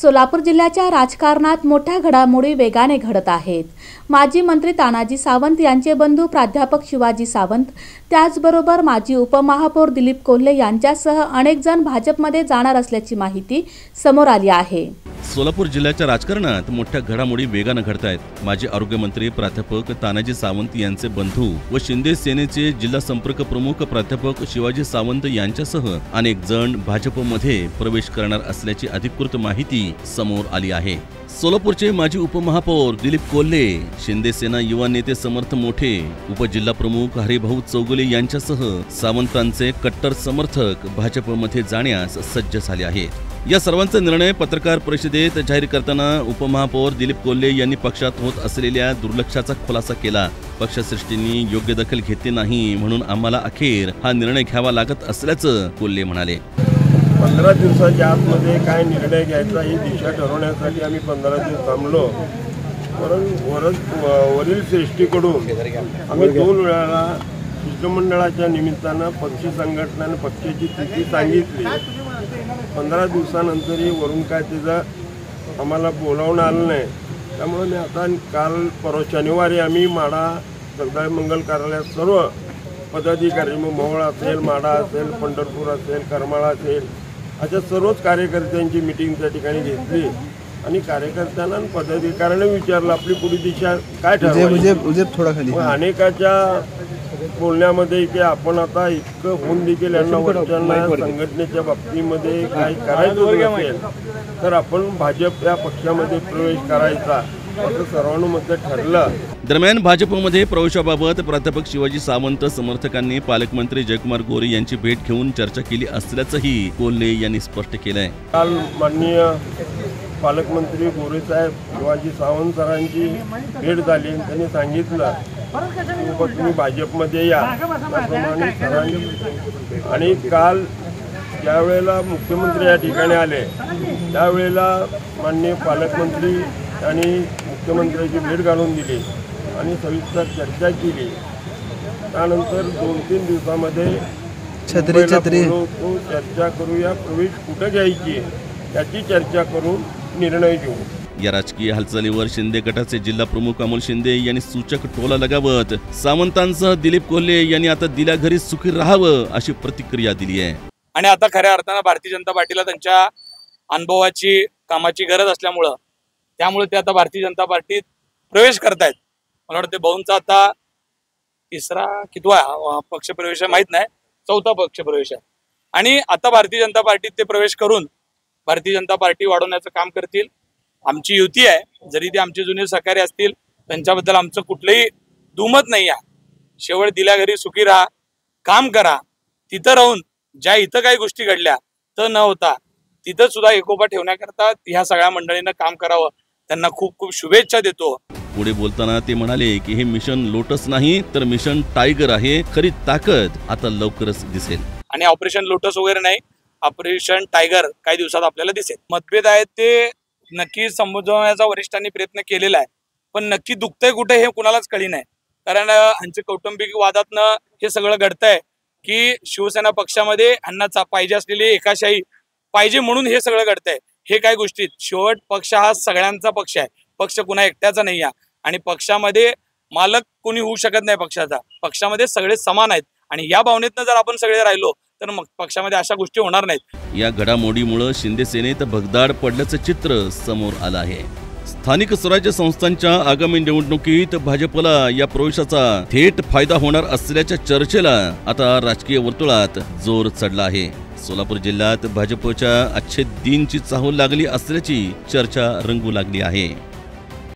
सोलापूर जिल्ह्याच्या राजकारणात मोठ्या घडामोडी वेगाने घडत आहेत। माजी मंत्री तानाजी सावंत यांचे बंधू प्राध्यापक शिवाजी सावंत, त्याचबरोबर माजी उपमहापौर दिलीप कोल्हे यांच्यासह अनेक जण भाजपमध्ये जाणार असल्याची माहिती समोर आली आहे। सोलापूर जिल्ह्याच्या राजकारणात मोठ्या घडामोडी वेगाने घडत आहेत। माजी आरोग्यमंत्री प्राध्यापक तानाजी सावंत यांचे बंधू व शिंदे सेनेचे जिल्हा संपर्क प्रमुख प्राध्यापक शिवाजी सावंत यांच्यासह अनेक जण भाजपमध्ये प्रवेश करणार असल्याची अधिकृत माहिती समोर आली आहे। सोलापूरचे माजी उपमहापौर दिलीप कोल्हे, शिंदे सेना युवा नेते समर्थ मोठे, उपजिल्हा प्रमुख हरिभाऊ चौगुले यांच्यासह सावंतांचे कट्टर समर्थक भाजपमध्ये जाण्यास सज्ज झाले आहेत। या सर्वांचा निर्णय पत्रकार परिषदेत जाहीर करताना उपमहापौर दिलीप कोल्हे यांनी पक्षात होत असलेल्या दुर्लक्षाचा खुलासा केला। पक्षश्रेष्ठींनी योग्य दखल घेतली नाही म्हणून आम्हाला अखेर हा निर्णय घ्यावा लागत असल्याचं कोल्हे म्हणाले। 15 दिवसाच्या आतमध्ये काय निर्णय घ्यायचा ही दिशा ठरवण्यासाठी आम्ही 15 दिवस थांबलो। वरील श्रेष्ठीकडून आम्ही 2 वेळा शिष्टमंडळाच्या निमित्तानं पक्ष संघटना आणि पक्षाची स्थिती सांगितली। 15 दिवसानंतरही वरून काय त्याचं आम्हाला बोलावणं आलं नाही। त्यामुळे मी आता काल परवा शनिवारी आम्ही माडा सरदार मंगल कार्यालयात सर्व पदाधिकारी, मोहोळ असेल, माडा असेल, पंढरपूर असेल, करमाळा असेल, अशा सर्वच कार्यकर्त्यांची मीटिंग त्या ठिकाणी घेतली आणि कार्यकर्त्यांना आणि पदाधिकाऱ्यांना विचारलं आपली पुढील दिशा काय ठरवायची। अनेकाच्या बोलण्यामध्ये की आपण आता इतकं होऊन देखील यांना वरच्यांना संघटनेच्या बाबतीमध्ये काय करायचं असेल तर आपण भाजप या पक्षामध्ये प्रवेश करायचा असं सर्वानुमते ठरलं। दरम्यान भाजपमध्ये प्रवेशाबाबत प्राध्यापक शिवाजी सावंत समर्थकांनी पालकमंत्री जयकुमार गोरे यांची भेट घेऊन चर्चा केली असल्याचंही कोल्हे यांनी स्पष्ट केलंय। काल माननीय पालकमंत्री गोरे साहेब शिवाजी सावंत सरांची भेट झाली। त्यांनी सांगितलं तुम्ही भाजपमध्ये या आणि काल ज्यावेळेला मुख्यमंत्री या ठिकाणी आले त्यावेळेला माननीय पालकमंत्री आणि मुख्यमंत्र्यांची भेट घालून दिली आणि सविस्तर चर्चा केली। त्यानंतर 2-3 दिवसामध्ये चर्चा करूया, प्रवेश कुठं घ्यायची याची चर्चा करून निर्णय घेऊ। या राजकीय हालचालीवर शिंदे गटाचे जिल्हा प्रमुख अमोल शिंदे यांनी सूचक टोला लगावत सावंतांसह दिलीप कोल्हे यांनी आता दिल्या घरी सुखी राहावं अशी प्रतिक्रिया दिली आहे। आणि आता खऱ्या अर्थानं भारतीय जनता पार्टीला त्यांच्या अनुभवाची कामाची गरज असल्यामुळं त्यामुळे ते आता भारतीय जनता पार्टीत प्रवेश करतायत। मला वाटतं भाऊंचा आता 3रा कितवा पक्ष प्रवेश आहे माहित नाही, 4था पक्ष प्रवेश आहे आणि आता भारतीय जनता पार्टीत ते प्रवेश करून भारतीय जनता पार्टी वाढवण्याचं काम करतील। आमची युती आहे, जरी ते आमचे जुने सहकारी असतील त्यांच्याबद्दल आमचं कुठलंही दुमत नाही आहे। शेवट दिल्या घरी सुखी राहा, काम करा, तिथं राहून ज्या इथं काही गोष्टी घडल्या तर न होता तिथं सुद्धा एकोपा ठेवण्याकरता ह्या सगळ्या मंडळींना काम करावं, त्यांना खूप खूप शुभेच्छा देतो। पुढे बोलताना ते म्हणाले की हे मिशन लोटस नाही तर मिशन टायगर आहे, खरी ताकद आता लवकरच दिसेल आणि ऑपरेशन लोटस वगैरे नाही, ऑपरेशन टायगर काही दिवसात आपल्याला दिसेल। मतभेद आहेत ते नक्की समजवण्याचा वरिष्ठांनी प्रयत्न केलेला आहे, पण नक्की दुखतंय कुठे हे कुणालाच कळी नाही। कारण ह्यांचे कौटुंबिक वादातनं हे सगळं घडतंय की शिवसेना पक्षामध्ये ह्यांना पाहिजे असलेली एकाशाही पाहिजे म्हणून हे सगळं घडतंय। हे काय गोष्टीत शेवट पक्ष हा सगळ्यांचा पक्ष आहे, पक्ष कुणा एकट्याचा नाही आहे आणि पक्षामध्ये मालक कोणी होऊ शकत नाही पक्षाचा, पक्षामध्ये सगळे समान आहेत आणि या भावनेतनं जर आपण सगळे राहिलो तर मग पक्षामध्ये अशा गोष्टी होणार नाहीत। या घडामोडीमुळे शिंदे सेनेत भगदाड पडल्याचं चित्र समोर आलं आहे। स्थानिक स्वराज्य संस्थांच्या आगामी निवडणुकीत भाजपला या प्रवेशाचा थेट फायदा होणार असल्याच्या चर्चेला आता राजकीय वर्तुळात जोर चढला आहे। सोलापूर जिल्ह्यात भाजपच्या अच्छे दिनची चाहूल लागली असल्याची चर्चा रंगू लागली आहे।